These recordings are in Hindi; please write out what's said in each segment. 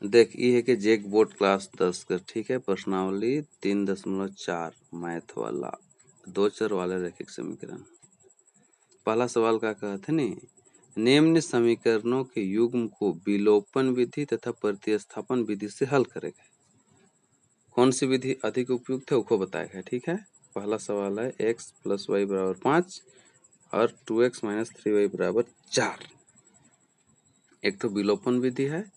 देख ये है कि जैक बोर्ड क्लास 10 का, ठीक है। प्रश्नावली 3.4 मैथ वाला 2 चर वाले रैखिक समीकरण। पहला सवाल क्या कहते हैं, निम्न समीकरणों के युग्म को विलोपन विधि तथा प्रतिस्थापन विधि से हल करेगा। कौन सी विधि अधिक उपयुक्त है उसको बताएगा, ठीक है। पहला सवाल है x + y = 5 और 2x - 3y = 4। एक तो विलोपन विधि है,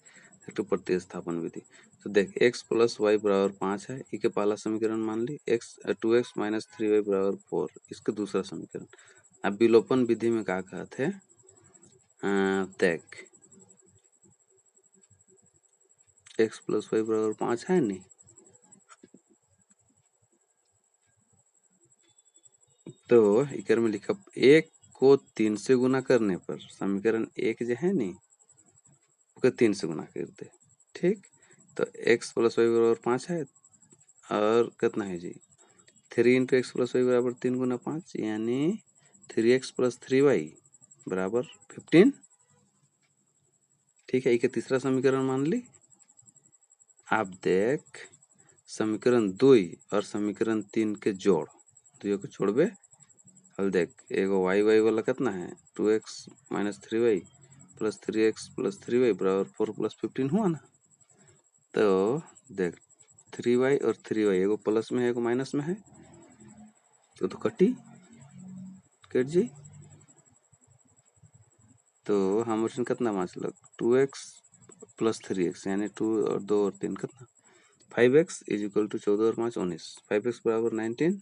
एक तो प्रतिस्थापन विधि। तो देख x + y = 5 है, इसके पहला समीकरण मान ली। 2x - 3y = 4, इसका दूसरा समीकरण। अब विलोपन विधि में क्या कहते हैं, देख x + y = 5 है नहीं, तो इकर में लिखा 1 को 3 से गुना करने पर समीकरण 1 जो है नहीं उसको 3 से गुना कर दे, ठीक। तो x + y = 5 है और कितना है जी 3 × x + y = 3 × 5 यानी 3x + 3y = 15, ठीक है। इसका तीसरा समीकरण मान ली। आप देख समीकरण 2 और समीकरण 3 के जोड़, दोनों को छोड़बे। अब देख एगो y वाला कितना है 2x - 3y + 3x + 3y = 4 + 15 हुआ ना। तो देख 3y और 3y एगो प्लस में है एगो माइनस में है, तो कट जी। तो हम कितना माचलक 2x + 3x यानी 2 और 2 और 3 कितना 5x = 14 और 5 19, 5x = 19।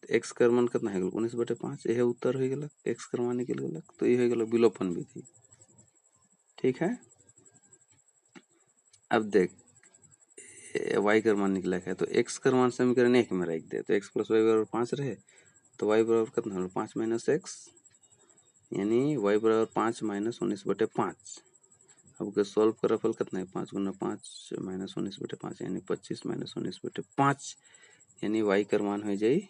एक्स कर मान कितना है 19/5, यह उत्तर हो गया। एक्स कर मान निकल गया, तो ये हो गया विलोपन विधि, ठीक है। अब देख y कर मान निकला है, तो x कर मान समीकरण 1 में रख दे, तो x + y = 5 रहे, तो y बराबर कितना 5 - x यानी y = 5 - 19/5। अब के सॉल्व कर फल कितना है 5 × 5 - 19/5 यानी 25 - 19/5 यानी y कर मान हो जाए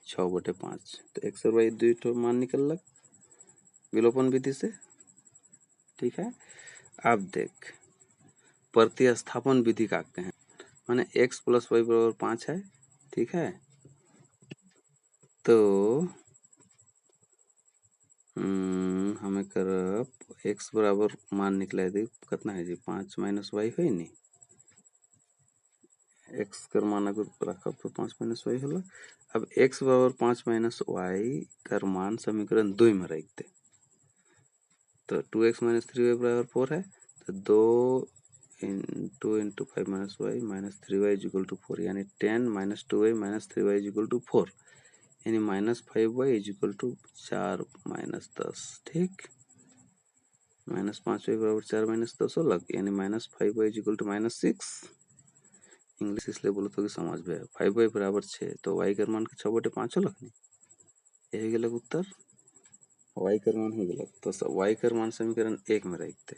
6/5। तो x और y दो ठो मान निकल विलोपन विधि से, ठीक है। अब देख प्रतिस्थापन विधि का हैं, माने x + y = 5 है, ठीक है। तो हमें करब x बराबर मान निकला दे कितना है जी 5 - y है नहीं, x कर मान अगर रखब तो 5 - y होला। अब x बराबर 5 - y कर मान समीकरण 2 में रख दे, तो 2x - 3y = 4 है, तो 2 × 5 - y - 3y = 4 यानी 10 - 2y - 3y = 4 यानी -5y = 4 - 10, ठीक। -5y = 4 - 10 हो लग यानी -5y = -6। इंग्लिश इसलिए बोलो तो कि समझ में 5y = 6, तो y का मान 6/5 हो लग नहीं, यही गलत उत्तर y का मान हो गलत। तो y का मान समीकरण 1 में रखते,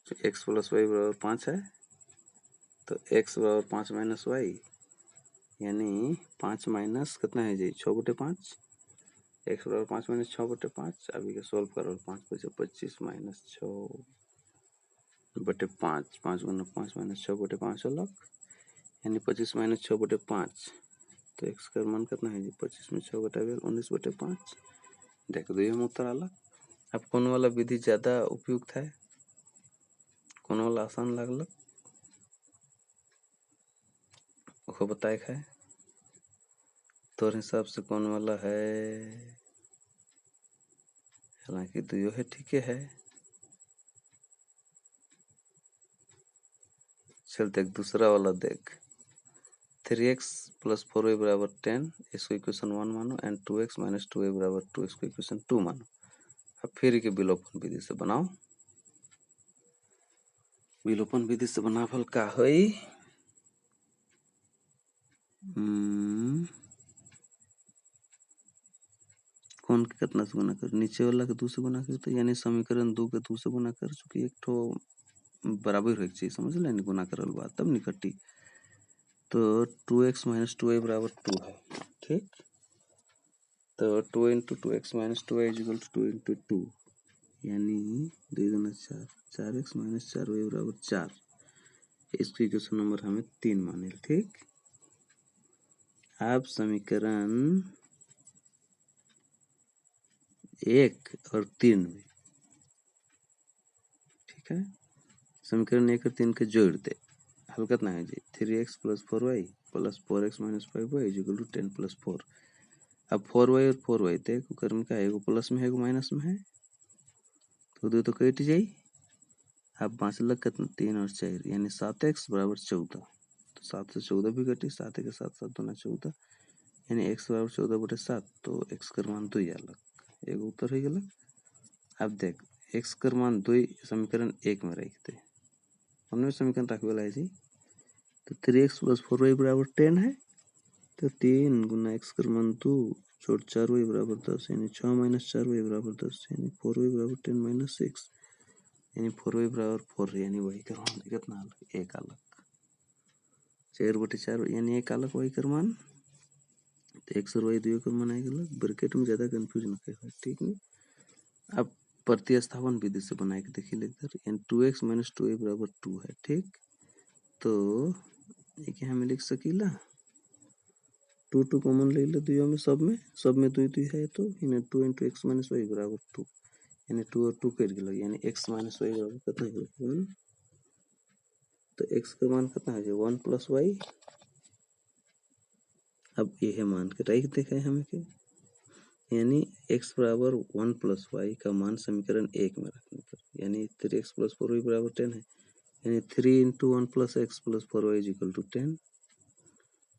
तो x + y = 5 है, तो x = 5 - y यानी 5 माइनस कितना है जी 6/5, x = 5 - 6/5। अभी के सॉल्व करो 5 × 5 = 25 - 6/5, 5 × 5 - 6/5 हो लग यानी 25 - 6/5। तो x का मान कितना है जी 25 में 6 घटा 19/5। देख दो हम उत्तर आला। अब कौन वाला विधि ज्यादा उपयुक्त है, कौन वाला आसान लगल उसको बताए है, तोर हिसाब से कौन वाला है। हालांकि दुयो है ठीक है। चल देख दूसरा वाला देख 3x + 4y = 10, इसको इक्वेशन 1 मानो, एंड 2x - 2y = 2, इसको इक्वेशन 2 मानो। अब फिर के विलोपन विधि से बनाओ, विलोपन विधि से बनावल का होई कौन के कितना से गुना कर, नीचे वाला के 2 से गुना कर, तो यानी समीकरण 2 के 2 से गुना कर, चूंकि एक ठो बराबर होना चाहिए, समझ लें गुना करल बात तब निकटी। तो 2x - 2y = 2 है, ठीक। तो 2 × 2x - 2y = 2 × 2 यानी 2 दूना 4, 4x - 4y = 4 इसको इक्वेशन नंबर हमें 3 माने, ठीक। अब समीकरण 1 और 3 में, ठीक है, समीकरण 1 और 3 के जोड़ दे। हल कितना है जी, 3x plus 4y plus 4x minus 5y equal to 10 plus 4। अब 4y और 4y देख ओकर में क्या है, एगो प्लस में है एगो माइनस में है, तो दो तो कट जाई। अब बाँचल कितना, 3 और 4 यानी 7x बराबर 14। तो 7 से 14 भी कटी, 7 के साथ 7 दूना 14 यानी x बराबर 14/7। तो x कर मान 2 अलग, एगो उत्तर हो गया। अब देख x कर मान 2 समीकरण 1 में रख दे, हमने समीकरण रखे वाला है जी। तो 3x प्लस 4y बराबर 10 है, तो 3 गुना x कर मान 2 जोड़ 4y बराबर 10 यानी 6 माइनस 4y बराबर 10 यानी 4y बराबर 10 माइनस 6 यानी 4y बराबर 4 यानी वही कर मान कितना अलग, 1 अलग। 4/4 यानी 1 अलग वही कर मान। तो x और y दोनों कर मान आएगा अलग, ब्रैकेट में ज़्यादा कंफ्यूज ना करें, ठीक नहीं। अब प्रतिस्थापन विधि से बना के देखिए इधर, यानी 2x माइनस 2y बराबर 2 है, ठीक। तो ये क्या हमें लिख सकीला, 2 कॉमन ले लो दोनों में, सब में 2 है, तो यानी 2 इंटू एक्स माइनस वाई बराबर 2 यानी 2 और 2 कट गया यानी x माइनस वाई बराबर कितना है 1। तो x का मान कितना है 1 प्लस वाई। अब यह मान के रख देखा है हमें के, यानी x बराबर 1 प्लस वाई का मान समीकरण 1 में रखने पर, यानी 3x प्लस 4y बराबर 10 है, यानी 3 into 1 plus x plus 4y is equal to 10।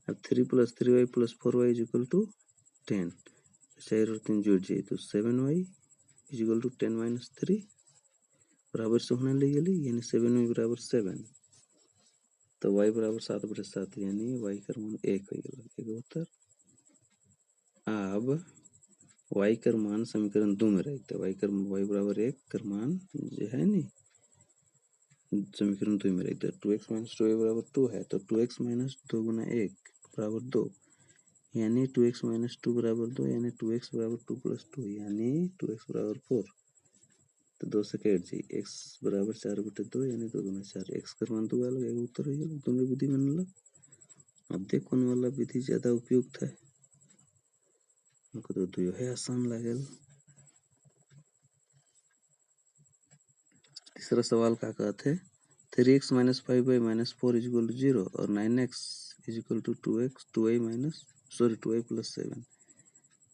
अब 3 plus 3y plus 4y is equal to 10, 4 और 3 जुड़ जाए तो 7y is equal to 10 minus 3 बराबर से होने लगी, यानी 7y बराबर 7। तो y बराबर 7/7 यानी y का मान 1 हो गया, एक उत्तर। अब y का मान समीकरण 2 में रख दे, y बराबर 1 का मान जो है नी समीकरण 2 में रख दे। 2x माइनस 2y बराबर 2 है, तो 2x माइनस 2 गुना 1 बराबर 2 यानी 2x माइनस 2 बराबर 2 यानी 2x बराबर 2 प्लस 2 यानी 2x बराबर 4। तो 2 से कट जाए, x बराबर 4/2 यानी 2 गुना 4, x का मान 2 अलग एक उत्तर हो गया दोनों विधि में अलग। अब देख कौन वाला विधि ज्यादा उपयुक्त है, हमको तो दो है आसान लागल। तीसरा सवाल का कहते हैं 3x minus 5y minus 4 is equal to 0 और 9x is equal to 2y plus 7।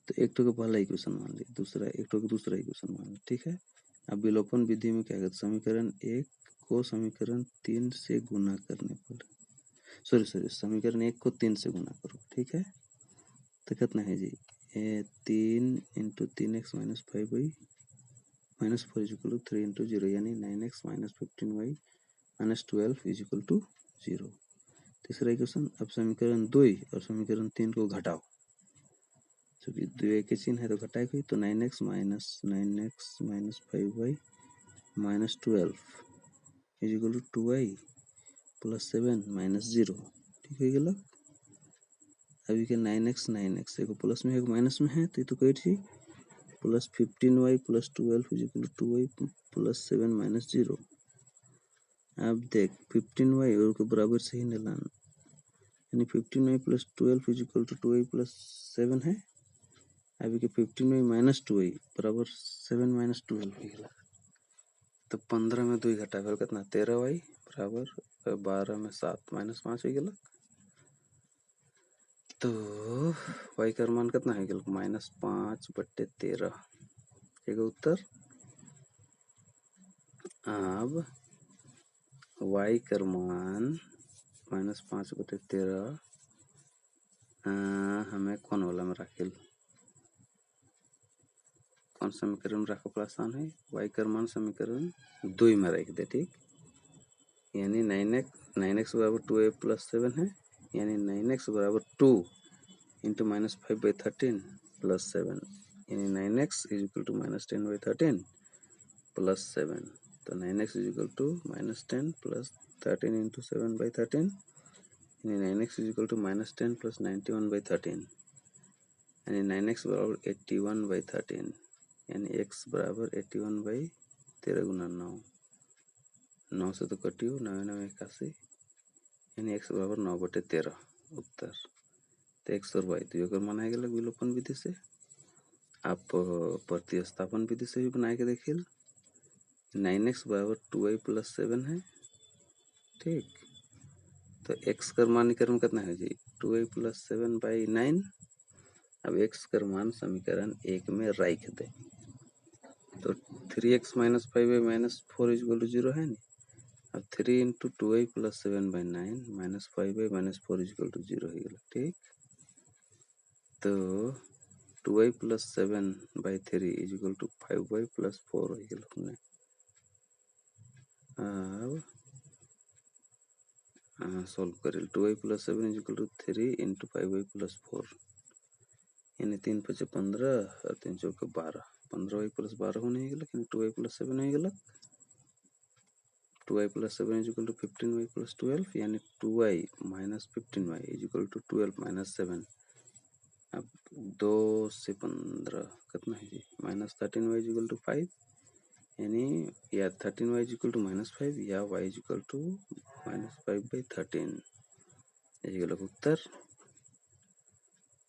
तो एक तो का पहला इक्वेशन मान ली, दूसरा एक तो का दूसरा इक्वेशन मान ली, ठीक है। अब विलोपन विधि में क्या कहते, समीकरण 1 को समीकरण 3 से गुना करने पर, समीकरण 1 को 3 से गुना करो, ठीक है। तो कितना है जी, 3 into 3x minus 5y minus 4 is equal to 3 into 0 यानी 9x minus 15y minus 12 is equal to 0। तीसरा इक्वेशन, अब समीकरण 2 और समीकरण 3 को घटाओ, क्योंकि 2 के चिन्ह है तो घटाए कोई, तो 9x minus 5y minus 12 is equal to 2y plus 7 minus 0, ठीक है गलत। अभी के 9x एगो प्लस में एगो माइनस में है, तो ये तो कट जाए, plus 15y plus 12 is equal to 2y plus 7 minus 0। अब देख 15y और के बराबर से ही निलान, यानी 15y plus 12 is equal to 2y plus 7 है। अभी के 15y माइनस 2y बराबर 7 माइनस 12 हो गया, तो 15 में 2 घटा फिर कितना 13y बराबर 12 में 7 माइनस 5 हो गया। तो y का मान कितना है गया माइनस 5/13 एक उत्तर। अब y का मान माइनस 5/13 हमें कौन वाला में रखेल, कौन समीकरण में रखो आसान है, y का मान समीकरण 2 में रख दे, ठीक। यानी 9x बराबर 2a प्लस 7 है, यानी 9x बराबर 2 इंटू माइनस 5/13 प्लस 7 यानी 9x is equal to minus 10/13 plus 7। तो 9x is equal to minus 10 plus 13 into 7/13 यानी 9x is equal to minus 10 plus 91/13 यानी 9x बराबर 81/13 यानी x बराबर 81/13 गुना 9, 9 से तो कटियो 9 9 81 यानी x बराबर 9/13 उत्तर। तो x और y तो अगर माना गया विलोपन विधि से, आप प्रतिस्थापन विधि से भी बना के देखिए। 9x बराबर 2y + 7 है, ठीक। तो x का मानीकरण कितना है जी, 2y + 7/9। अब x का मान समीकरण 1 में रख दे तो 3x - 5y - 4 = 0 है नहीं। अब 3 × 2y + 7/9 - 5y - 4 = 0 हो गया, ठीक। तो 2y + 7/3 = 5y + 4 हो गया। अब सॉल्व करें। 2y + 7 = 3 × 5y + 4 यानी 3 × 5 = 15 और 3 × 4 = 12। 15y + 12 होने गया, लेकिन 2y + 7 हो गया। 2y + 7 = 15y + 12 यानी 2y - 15y = 12 - 7। अब 2 से 15 कितना है जी, -13y = 5 यानी या 13y = -5 या y = -5/13 यही गलत उत्तर।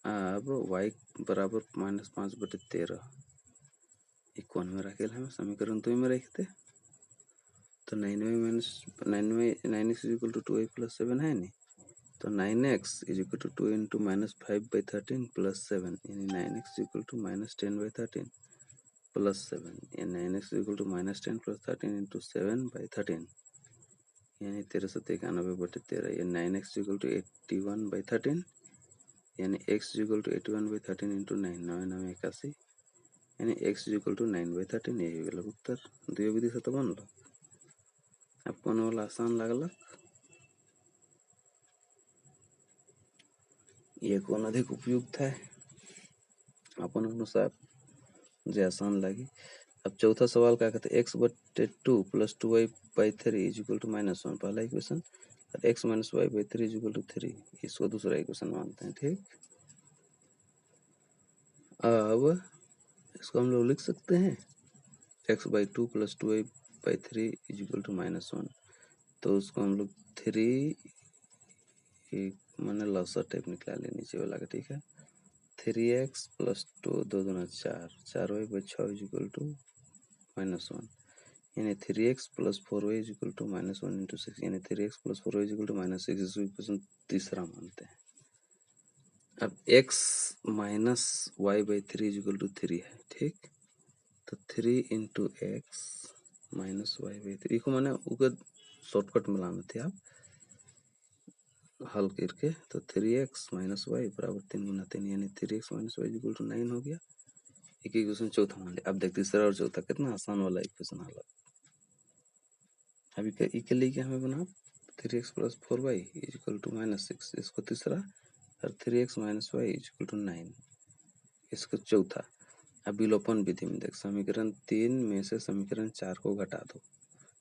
अब y बराबर -5/13 कौन में रखे हम समीकरण 2 में रखते। तो 9x = 2y + 7 है नहीं। तो 9x = 2 × -5/13 + 7 यानी 9x = -10/13 + 7 यानी 9x = -10 + 13 × 7/13 यानी 1391/13 यानी 9x = 81/13 यानी x = 81/13 × 9 9 9 81 यानी x = 9/13 यही गलत उत्तर। दुई विधि से तो बनल। अब कौन वाला आसान लगल, ये कौन अधिक उपयुक्त है अपन अनुसार जो आसान लगी। अब चौथा सवाल क्या कहते हैं, x/2 + 2y/3 = -1 पहला इक्वेशन और x - y/3 = 3 इसको दूसरा इक्वेशन मानते हैं, ठीक। अब इसको हम लोग लिख सकते हैं x/2 + 2y/3 = -1। तो उसको हम लोग 3 मैंने लॉसा टाइप निकाल लिया नीचे वाला का, ठीक है। 3x + 2 2 दूना 4 4y/6 = -1 यानी 3x + 4y = -1 × 6 यानी 3x + 4y = -6 इसको इक्वेशन तीसरा मानते हैं। अब x - y/3 = 3 है, ठीक। तो 3 × x - y/3 को मैंने ऊपर शॉर्टकट में लाना थे आप हल करके। तो 3x - y = 3 × 3 यानी 3x - y = 9 हो गया। एक इक्वेशन चौथा मान लिया। अब देख तीसरा और चौथा कितना आसान वाला इक्वेशन हल। अभी के लिए क्या हमें बना 3x + 4y = -6 इसको तीसरा और 3x - y = 9 इसको चौथा। अब विलोपन विधि में देख समीकरण 3 में से समीकरण 4 को घटा दो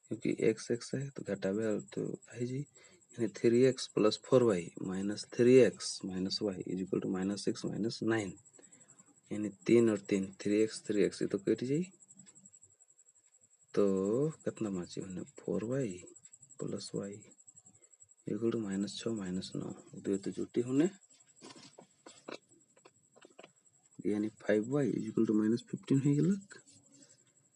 क्योंकि x है तो घटावे तो है जी यानी 3x + 4y - 3x - y = -6 - 9 यानी 3 और 3 3x 3x तो कट जाई तो कितना बची हमने 4y + y = -6 - 9 दो तो जुटी होने यानी 5y = -15 हो गया।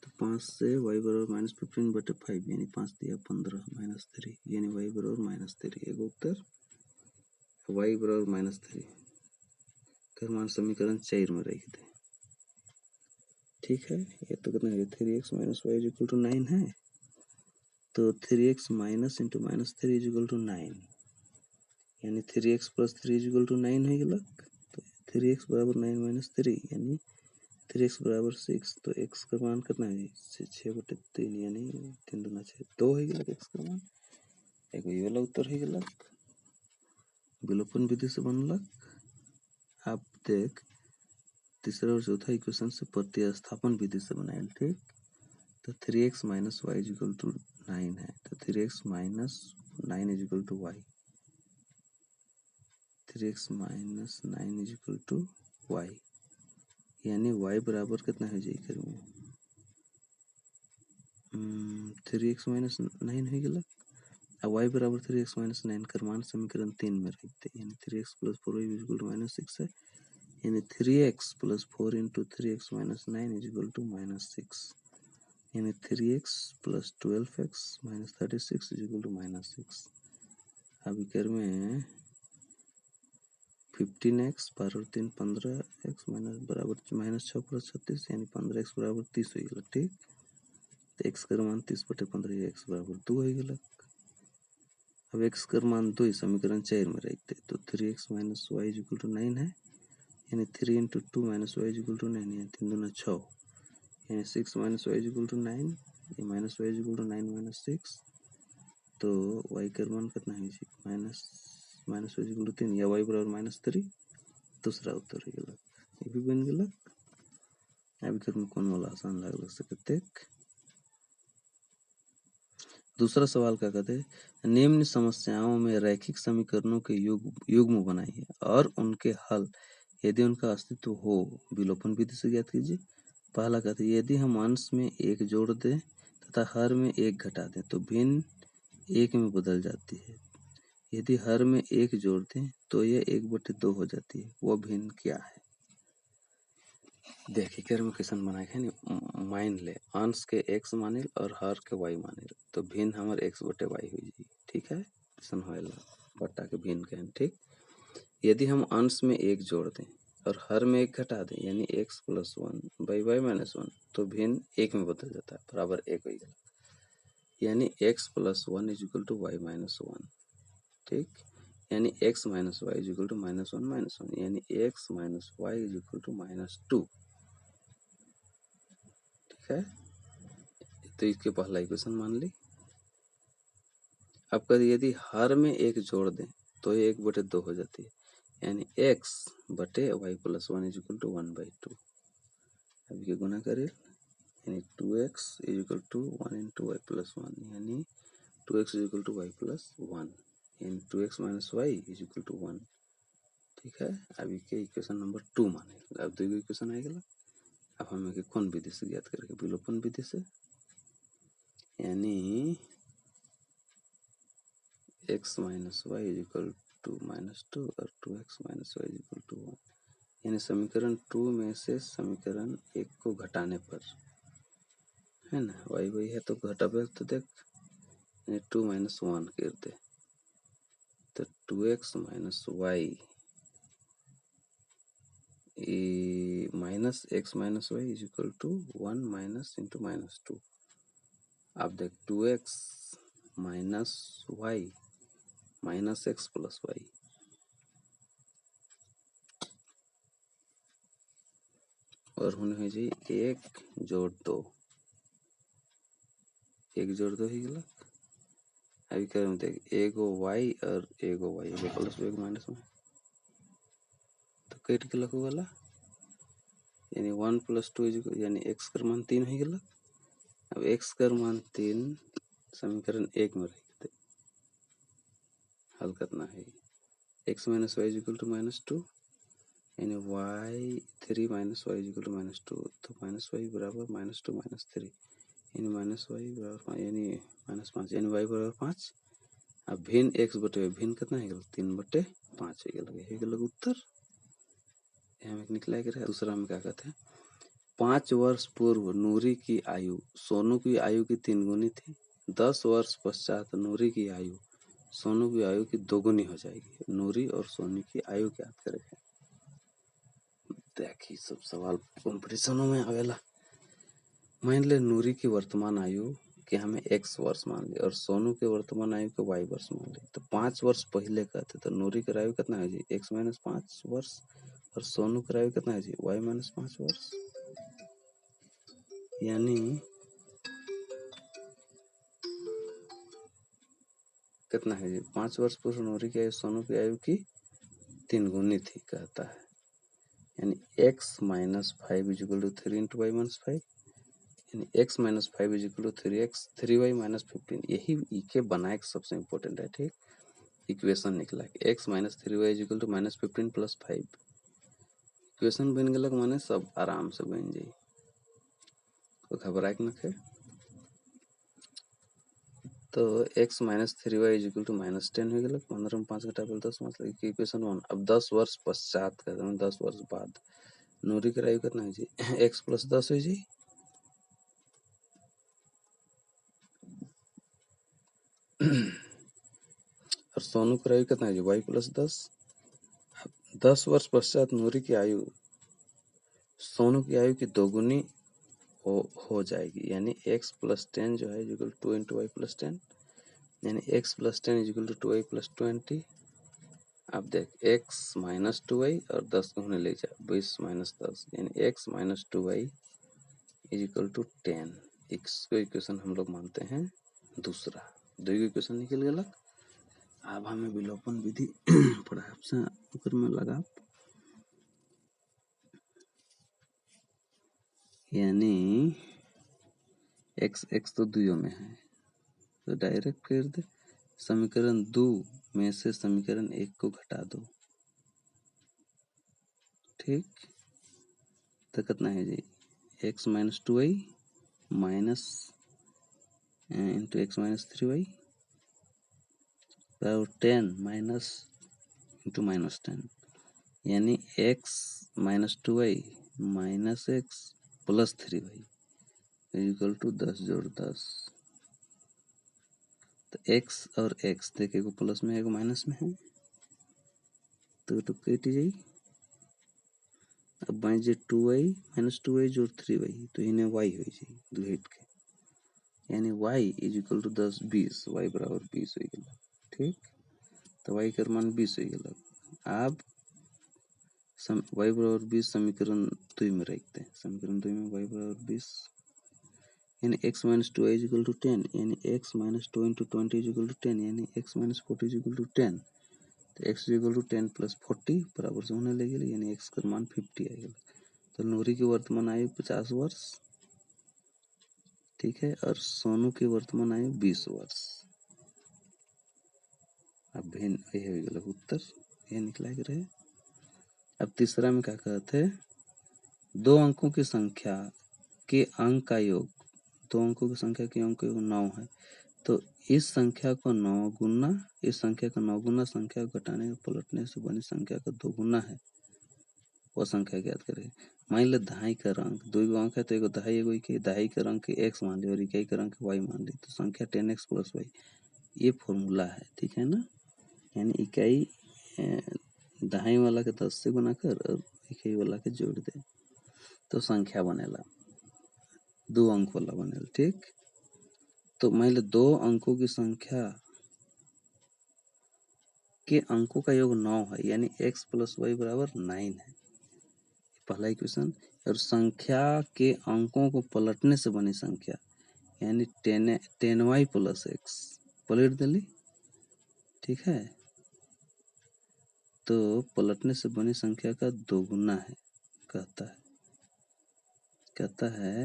तो 5 से y = -15/5 यानी 5 दिया 15 -3 यानी y = -3 एक उत्तर y = -3 का मान समीकरण 4 में रख दे, ठीक है। ये तो कितना है 3x - y = 9 है। तो 3x - × -3 = 9 यानी 3x + 3 = 9 हो गया। तो 3x = 9 - 3 यानी 3x = 6 तो x का मान कितना है 6/3 यानी 3 दूना 6 2 हो गया x का मान। एक ये वाला उत्तर हो गया विलोपन विधि से बनल। आप देख तीसरा और चौथा इक्वेशन से प्रतिस्थापन विधि से बनाए, ठीक। तो 3x - y = 9 है तो 3x - 9 = y 3x - 9 = y यानी y बराबर कितना है जी करेंगे 3x - 9 हो गया। अब y बराबर 3x माइनस 9 का मान समीकरण 3 में रखते हैं, यानी 3x plus 4y equal to minus 6 है, यानी 3x plus 4 into 3x minus 9 equal to minus 6, यानी 3x plus 12x minus 36 equal to minus 6। अब इकर में 15x 12 और 3 15x माइनस बराबर माइनस 6 प्लस 36 यानी 15x बराबर 30 हो गया। ठीक, तो x का मान 30 बटे 15 x बराबर 2 हो गया। अब x का मान 2 समीकरण 4 में रखते, तो 3x minus y equal to 9 है, यानी 3 into 2 minus y equal to 9, यानी 3 दूना 6, यानी 6 माइनस वाई इक्वल टू 9, ये minus y equal to 9 minus 6, तो y का मान कितना है, minus minus y equal to 3 या y बराबर माइनस 3, दूसरा उत्तर हो गया, ये भी बन गया। अभी कर में कौन वाला आसान लग सकते। दूसरा सवाल क्या कहते हैं, निम्न समस्याओं में रैखिक समीकरणों के युग्म बनाइए और उनके हल यदि उनका अस्तित्व हो विलोपन विधि से ज्ञात कीजिए। पहला कहते हैं, यदि हम अंश में एक जोड़ दें तथा हर में एक घटा दें तो भिन्न एक में बदल जाती है। यदि हर में एक जोड़ दें तो यह 1/2 हो जाती है, वह भिन्न क्या है। देखिए कर में क्वेश्चन बनाए है, मान ले अंश के x मानिल और हर के y मानिल, तो भिन्न हमारे x बटे y हुई जी। ठीक है, क्वेश्चन होएला बट्टा के भिन्न के। ठीक, यदि हम अंश में एक जोड़ दें और हर में एक घटा दें यानी x plus 1 by y minus 1, तो भिन्न एक में बदल जाता है, बराबर एक हो गया, यानी x plus 1 is equal to y minus 1। ठीक, यानी x minus y is equal to minus 1 minus 1, यानी x minus y is equal to minus 2। है, तो इसके पहला इक्वेशन मान ली। अब कभी यदि हर में एक जोड़ दें तो ये 1/2 हो जाती है, यानी x बटे y plus 1 is equal to 1/2। अब ये गुना करें, यानी 2x is equal to 1 into y plus 1, यानी 2x is equal to y plus 1, यानी 2x minus y is equal to 1। ठीक है, अब ये इक्वेशन नंबर 2 माने। अब दो इक्वेशन आ गया। अब हमें कौन विधि से ज्ञात करेंगे, विलोपन विधि से, यानी x minus y is equal to minus 2 और 2x minus y is equal to 1, यानी समीकरण 2 में से समीकरण 1 को घटाने पर, है ना, y वही है तो घटावे तो देख, यानी 2 माइनस 1 कर दे, तो 2x minus y minus x minus y is equal to 1 minus into minus 2। अब देख 2x minus y minus x plus y, और होने हो जी 1 जोड़ 2, 1 जोड़ 2 ही गलत। अभी कर में देख एगो y और एगो y, एगो प्लस एगो माइनस में, तो कट के लखो वाला, यानी 1 प्लस 2 यानी x का मान 3 ही गलत। अब x का मान 3 समीकरण 1 में रखते, हल करना है, x minus y equal to minus 2, यानी y 3 minus y equal to minus 2, तो माइनस वाई बराबर माइनस 2 माइनस 3, यानी माइनस वाई बराबर यानी माइनस 5, यानी y बराबर 5। अब भिन्न x बटे भिन्न कितना है, 3/5 है गलत उत्तर। हमें निकला के रहा। दूसरा में क्या कहते हैं, 5 वर्ष पूर्व नूरी की आयु सोनू की आयु की 3 गुनी थी, 10 वर्ष पश्चात नूरी की आयु सोनू की आयु की 2 गुनी हो जाएगी। नूरी और सोनू की आयु ज्ञात करेंगे। देखिए सब सवाल कॉम्पिटिशनों में आवेला। मान ले नूरी की वर्तमान आयु कि हमें x वर्ष मान ली और सोनू के वर्तमान आयु को y वर्ष मान ली, तो 5 वर्ष पहले कहते तो नूरी की आयु कितना है जी, x माइनस 5 वर्ष, और सोनू की आयु कितना है जी, y माइनस 5 वर्ष, यानी कितना है जी, 5 वर्ष पूर्व नूरी की आयु सोनू की आयु की 3 गुनी थी कहता है, यानी x minus 5 is equal to 3 into y minus 5, यानी x minus 5 is equal to 3x 3y minus 15। यही इके बनाए सबसे इम्पोर्टेंट है। ठीक, इक्वेशन निकला x minus 3y is equal to minus 15 plus 5, equation बन गलक माने सब आराम से बन जाई, तो घबराए के न खे। तो x minus 3y is equal to minus 10 हो गया। 15 में 5 घटाबे 10 मतलब कि इक्वेशन 1। अब 10 वर्ष पश्चात कहते हैं 10 वर्ष बाद नूरी के आयु कितना है जी x प्लस 10 हो जी। और सोनू की आयु कितना है जी y प्लस 10। 10 वर्ष पश्चात नूरी की आयु सोनू की आयु की दोगुनी हो जाएगी, यानी x प्लस 10 जो है equal to 2 into y plus 10, यानी x plus 10 is equal to 2y plus 20। अब देख x माइनस 2y और 10 को हमने ले जा 20 माइनस 10 यानी x minus 2y is equal to 10। इसको इक्वेशन हम लोग मानते हैं दूसरा। दो इक्वेशन निकल गया। अब हमें विलोपन विधि पढ़ाब से ओकर में लगा, यानी x x तो दुइयों में है तो डायरेक्ट कर दे। समीकरण 2 में से समीकरण 1 को घटा दो, ठीक। तो कितना है जी x minus 2y minus into x minus 3y और 10 माइनस इंटू माइनस 10, यानी x minus 2y minus x plus 3y equal to 10 जोड़ 10। तो x और x देखे को प्लस में एगो माइनस में है तो कट जाई। अब by J 2y minus 2y जोड़ 3y तो इन्हें y हो जाए दो हिट के, यानी y is equal to 10 20 y बराबर 20 हो गया, ठीक। तो y का मान 20 हो गया। अब y बराबर 20 समीकरण 2 में रखते हैं। समीकरण 2 में y बराबर 20 यानी x minus 2y is equal to 10, यानी x minus 2 into 20 is equal to 10, यानी x minus 40 is equal to 10। तो x is equal to 10 plus 40 बराबर से होने लगे, यानी x का मान 50 आ गया। तो नूरी की वर्तमान आयु 50 वर्ष, ठीक है, और सोनू की वर्तमान आयु 20 वर्ष। अब भिन्न ये हो गया उत्तर, ये निकला के रहे। अब तीसरा में क्या कहते हैं, दो अंकों की संख्या के अंक का योग, दो अंकों की संख्या के अंक का योग 9 है, तो इस संख्या को 9 गुना, इस संख्या का 9 गुना संख्या को घटाने और पलटने से बनी संख्या का 2 गुना है, वो संख्या ज्ञात करें। मान लो दहाई का अंक, दो अंक है तो एगो दहाई एगो इकाई, दहाई का अंक x मान ली और इकाई का अंक y मान ली, तो संख्या 10x प्लस y, ये फॉर्मूला है, ठीक है ना। यानी इकाई दहाई वाला के 10 से गुना कर और इकाई वाला के जोड़ दे तो संख्या बनेला, दो अंक वाला बनेला, ठीक। तो मान लो दो अंकों की संख्या के अंकों का योग 9 है, यानी x प्लस वाई बराबर 9 है, पहला इक्वेशन। और संख्या के अंकों को पलटने से बनी संख्या, यानी 10y प्लस x पलट दिली, ठीक है। तो पलटने से बनी संख्या का 2 गुना है कहता है,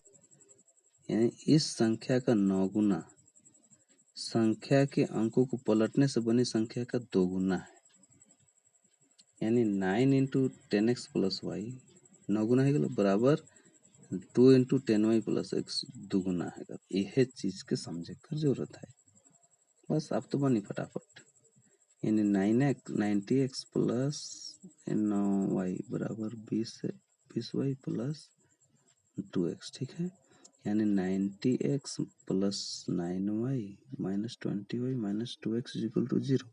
यानी इस संख्या का 9 गुना संख्या के अंकों को पलटने से बनी संख्या का 2 गुना है, यानी 9 इंटू 10x प्लस वाई 9 गुना है बराबर 2 इंटू 10y प्लस एक्स 2 गुना है। यह चीज के समझे कर जरूरत है, बस अब तो बनी फटाफट। यानी 90x प्लस 9y बराबर 20y प्लस 2x, ठीक है। यानी 90x plus 9y minus 20y minus 2x is equal to 0।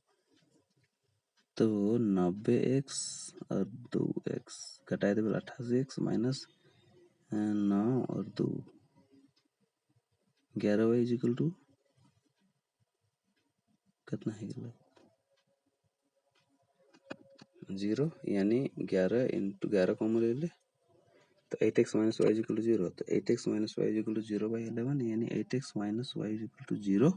तो 90x और 2x घटाए थे 88x माइनस 9 और 2 11y इज इक्वल टू कितना है 0, यानी 11 इंटू 11 कॉमन ले ले तो 8x minus y is equal to 0। तो 8x minus y is equal to 0 by 11, यानी 8x minus y is equal to 0।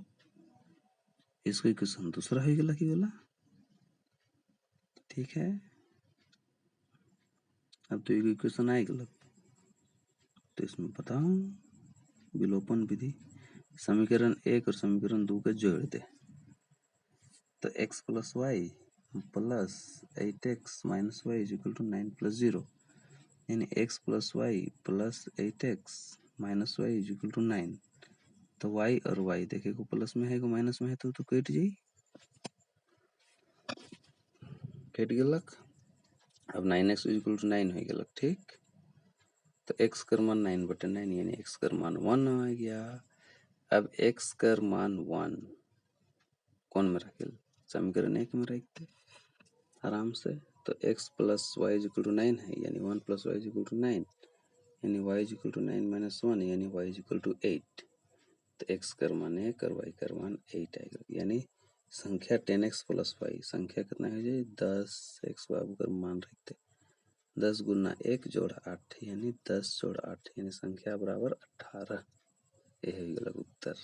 इसको इक्वेशन दूसरा हो गया कि बोला, ठीक है। अब तो एक इक्वेशन आएगा, तो इसमें बताओ विलोपन विधि, समीकरण 1 और समीकरण 2 का जोड़ दे। तो x plus y plus 8x minus y is equal to 9 plus 0, यानी x plus y plus 8x minus y is equal to 9। तो y और y देखिए को प्लस में है को माइनस में है तो कट जाई, कट गेलक। अब 9x इक्वल टू 9 हो गेलक, ठीक। तो x कर मान 9/9 यानी x कर मान 1 आ गया। अब x कर मान 1 कौन में रखेल, समीकरण 1 में रखते आराम से। तो x plus y equal to 9 है यानी 1 प्लस वाई इक्वल टू 9 यानी y इक्वल टू 9 माइनस 1 यानी y इक्वल टू 8। तो x कर मान 1 और y कर मान 8 आएगा, यानी संख्या 10x प्लस वाई संख्या कितना हो जाए 10x बाबू कर मान रखते 10 गुना 1 जोड़ 8 यानी 10 जोड़ 8 यानी संख्या बराबर 18। ये है गलत उत्तर।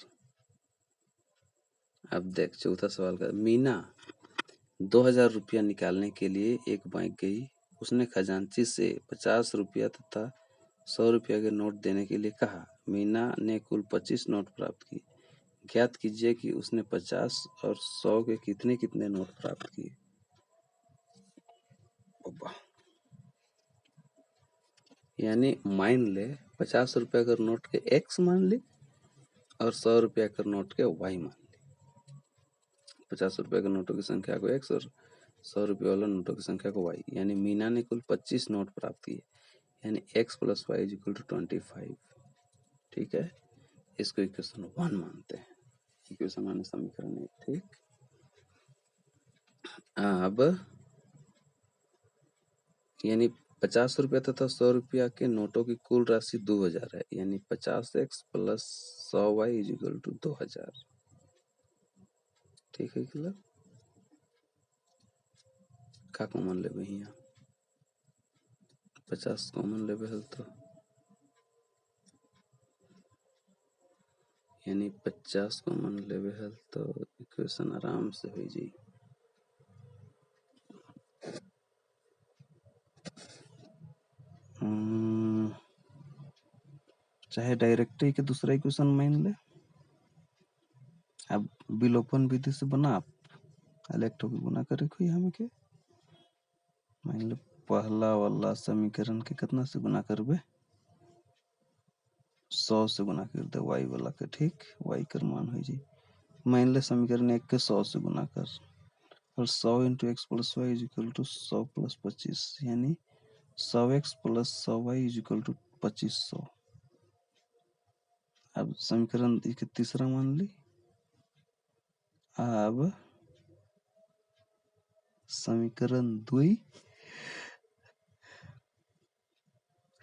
अब देख चौथा सवाल का, मीना 2000 रुपया निकालने के लिए एक बैंक गई। उसने खजांची से 50 रुपया तथा 100 रुपया के नोट देने के लिए कहा। मीना ने कुल 25 नोट प्राप्त किए। ज्ञात कीजिए कि उसने 50 और 100 के कितने कितने नोट प्राप्त किए। यानी मान ले 50 रुपया का नोट के x मान ली और 100 रुपया का नोट के y मान ली। 50 रुपया के नोटों की संख्या को x और 100 रुपये वाला नोटों की संख्या को y। यानी मीना ने कुल 25 नोट प्राप्त किए यानी x plus y is equal to 25। ठीक है, इसको इक्वेशन 1 मानते हैं, इक्वेशन 1 समीकरण 1। ठीक, अब यानी 50 रुपया तथा 100 रुपया के नोटों की कुल राशि 2000 है यानी 50x plus 100y is equal to 2000। ठीक है, मतलब का कॉमन लेवे यहाँ 50 कॉमन लेवे है तो यानी 50 कॉमन लेवे है तो इक्वेशन आराम से हो जाए। चाहे डायरेक्ट ही के दूसरा इक्वेशन मान ले। अब विलोपन विधि से बना आप इलेक्ट्रो की गुना करे कोई हमें के मान लो पहला वाला समीकरण के कितना से गुना करबे 100 से गुना कर दे y वाला के। ठीक, y कर मान हो जाए मान ले समीकरण 1 के 100 से गुना कर और 100 into x plus y is equal to 100 plus 25 यानी 100x plus 100y is equal to 2500। अब समीकरण के तीसरा मान ली। अब समीकरण 2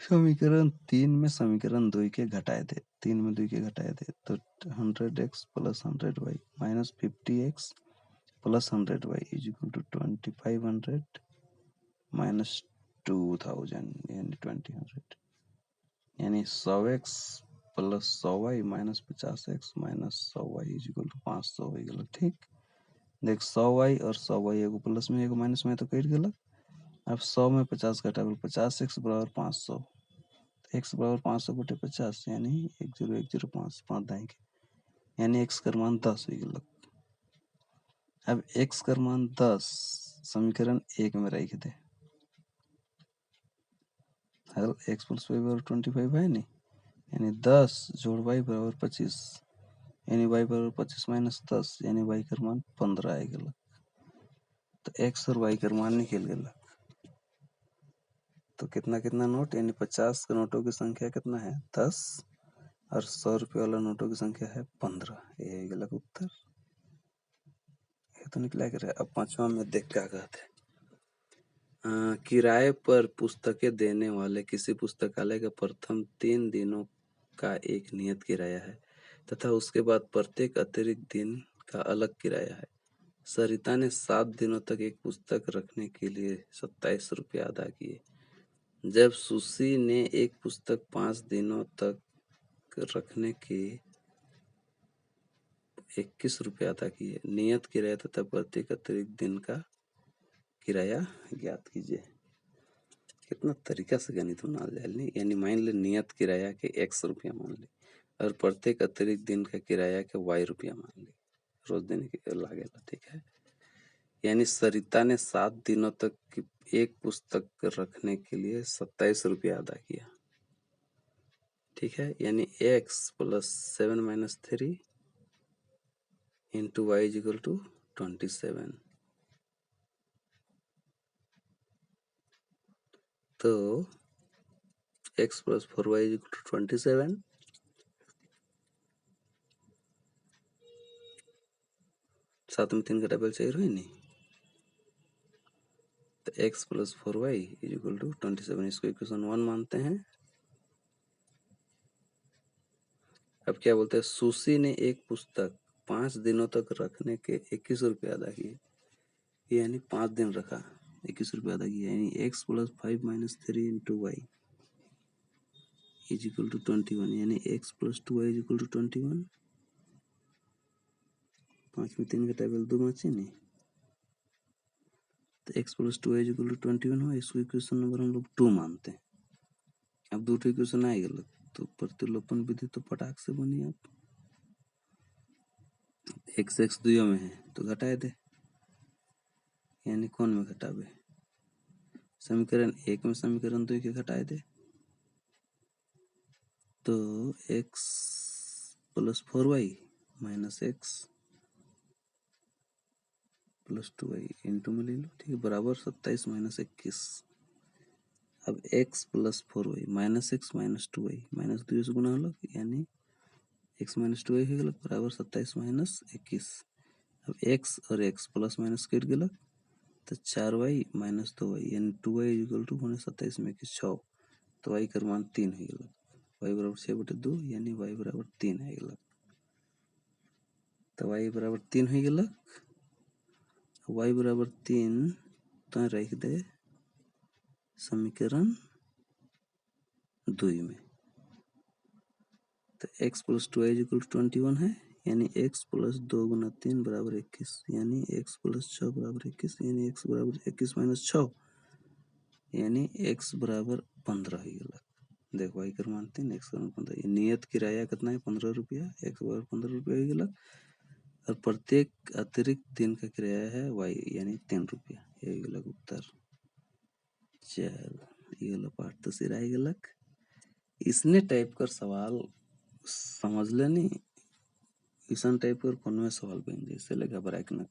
समीकरण 3 में समीकरण 2 के घटाए थे 3 में 2 के घटाए थे तो 100x plus 100y minus 50x plus 100y is equal to 2500 minus 2000 यानी 2000 यानी 100x plus 100y minus 50x minus 100y is equal to 500 हो गया। ठीक, देख 100y और 100y एगो प्लस में एगो माइनस में तो कट गलत। अब 100 में 50 घटाबे 50x बराबर 500 x बराबर 500 बटे 50 यानी 10105 5 दाई के यानी x कर मान 10 हो गया। अब x कर मान 10 समीकरण 1 में रख दे हल x प्लस वाई बराबर 25 है नहीं यानी 10 जोड़ y बराबर 25 यानी y बराबर 25 माइनस 10 यानी y कर मान 15 आएगा। तो x और y कर मान निकल गया। तो कितना कितना नोट यानी 50 के नोटों की संख्या कितना है 10 और 100 रुपये वाला नोटों की संख्या है 15। ये गलत उत्तर ये तो निकला कर। अब पांचवा में देख क्या कहते हैं। किराए पर पुस्तकें देने वाले किसी पुस्तकालय का प्रथम 3 दिनों का एक नियत किराया है तथा उसके बाद प्रत्येक अतिरिक्त दिन का अलग किराया है। सरिता ने 7 दिनों तक एक पुस्तक रखने के लिए 27 रुपये अदा किए। जब सुशी ने एक पुस्तक 5 दिनों तक रखने के 21 रुपये अदा किए। नियत किराया तथा प्रत्येक अतिरिक्त दिन का किराया ज्ञात कीजिए। कितना तरीका से गणित बना ले यानी मान ले नियत किराया के x रुपया मान ले और प्रत्येक अतिरिक्त दिन का किराया के y रुपया मान ले रोज देने के लागेला। ठीक है, यानी सरिता ने 7 दिनों तक एक पुस्तक रखने के लिए 27 रुपया अदा किया। ठीक है, यानी x plus 7 minus 3 into y is equal to 27। तो x plus 4y is equal to 27, साथ में 3 का टेबल चाहिए रही नहीं, तो x plus 4y is equal to 27, इसको इक्वेशन 1 मानते हैं। अब क्या बोलते हैं, सुशी ने एक पुस्तक 5 दिनों तक रखने के 21 रुपये अदा किए, यानी 5 दिन रखा 21 रुपये अदा किया, यानी x plus 5 minus 3 into y is equal to 21, यानी x plus 2y is equal to 21। 5 में 3 का टेबल 2 बचे नहीं, तो x plus 2y is equal to 21 हुआ, इसको इक्वेशन नंबर हम लोग 2 मानते हैं। अब दूसरी इक्वेशन आई गलत, तो प्रतिलोपन विधि तो पटाख से बनी। आप x दुइयों में है तो घटाए दे, यानी कौन में घटावे, समीकरण 1 में समीकरण 2 के घटाए दे, तो x plus 4y minus x plus 2y into में ले लो, ठीक है, बराबर 27 माइनस 21। अब x plus 4y minus x minus 2y minus 2 से गुना होगा, यानी x माइनस 2y हो गया बराबर 27 माइनस 21। अब x और x प्लस माइनस कट गया, तो 4y माइनस 2y यानी 2y इक्वल टू होने 27 में 21 6, तो y का मान 3 हो गया, y बराबर 6/2 यानी y बराबर 3 है गया, तो y बराबर 3 हो गया, y बराबर 3 तो रख दे समीकरण 2 में, तो x plus 2y equal to 21 है, यानी x प्लस 2 गुना 3 बराबर 21, यानी x प्लस 6 बराबर 21, यानी x बराबर 21 माइनस 6, यानी x बराबर 15 हो गया। देखो y कर मानते हैं, x कर 15, नियत किराया कितना है 15 रुपया, x बराबर 15 रुपया हो गया, और प्रत्येक अतिरिक्त दिन का किराया है y यानी 3 रुपया, ये गया उत्तर। चल ये वाला पार्ट तो सिर आई गलक, इसने टाइप कर सवाल समझ लेनी, इसन टाइप कर कौन में सवाल बन जाए, इससे घबरा के ना